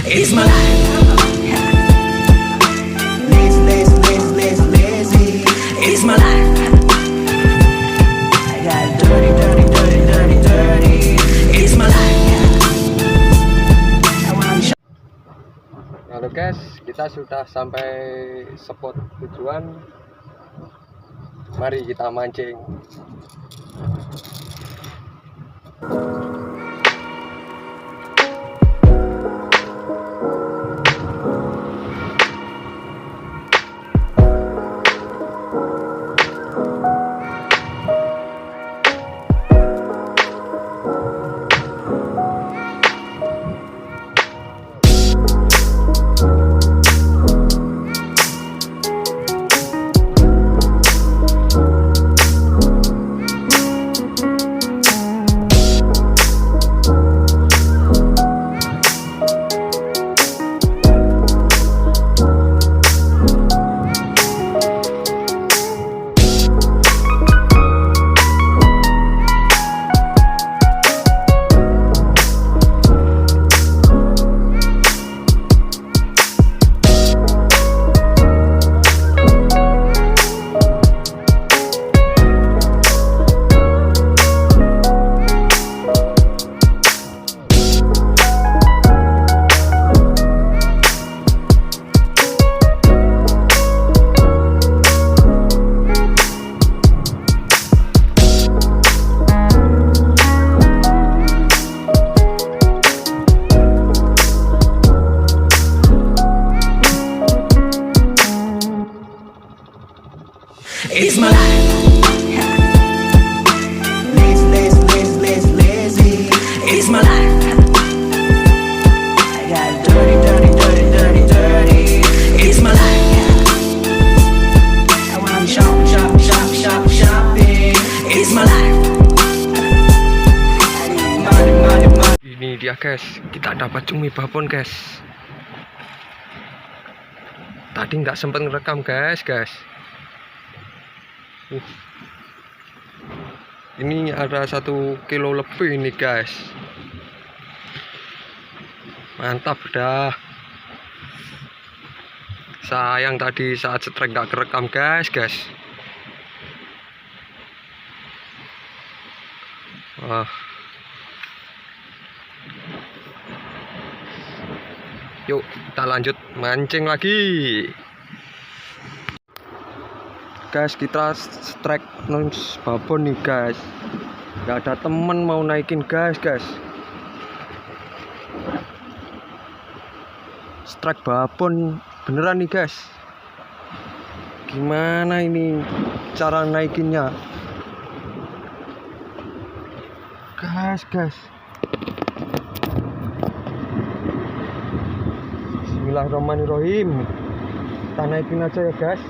It's my life. Lazy, lazy, lazy, lazy, lazy. It's my life. I got dirty, dirty, dirty, dirty, dirty. It's my life. Halo guys, kita sudah sampai spot tujuan. Mari kita mancing. It's my life. Lazy, lazy, lazy, lazy, lazy. It's my life. I got dirty, dirty, dirty, dirty, dirty. It's my life. I wanna shop, shop, shop, shop, shopping. It's my life. Money, money, money. Ini dia guys, kita dapat cumi babon guys. Tadi nggak sempat ngerekam guys. Ini ada 1 kilo lebih ini guys. Mantap dah. Sayang tadi saat strike nggak kerekam guys. Wah. Yuk kita lanjut mancing lagi. Guys, kita strike nons babon nih guys. Gak ada temen mau naikin guys. Strike babon beneran nih guys. Gimana ini cara naikinnya guys. Bismillahirrahmanirrahim. Kita naikin aja ya guys.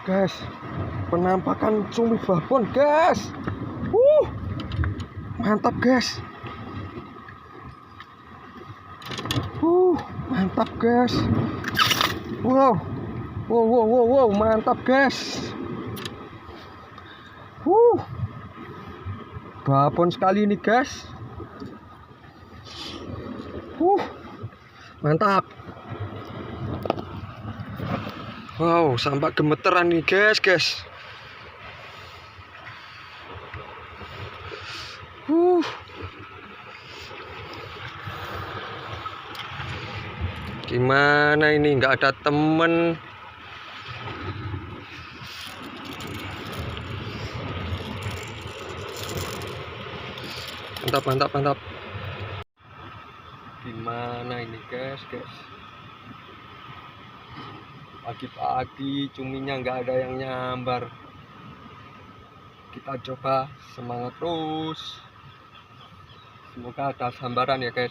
Guys, penampakan cumi babon guys. Mantap guys. Mantap guys. Wow, mantap guys. Babon sekali ini guys. Mantap. Wow, sampai gemeteran nih guys. Gimana ini nggak ada temen. Mantap. Gimana ini guys. Pagi-pagi cuminya nggak ada yang nyambar. Kita coba semangat terus. Semoga ada sambaran ya guys.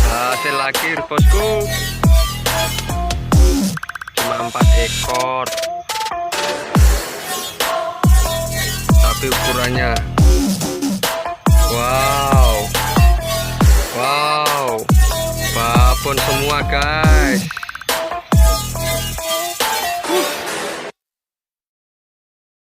Hasil akhir bosku cuma 4 ekor, tapi ukurannya wow babon semua guys.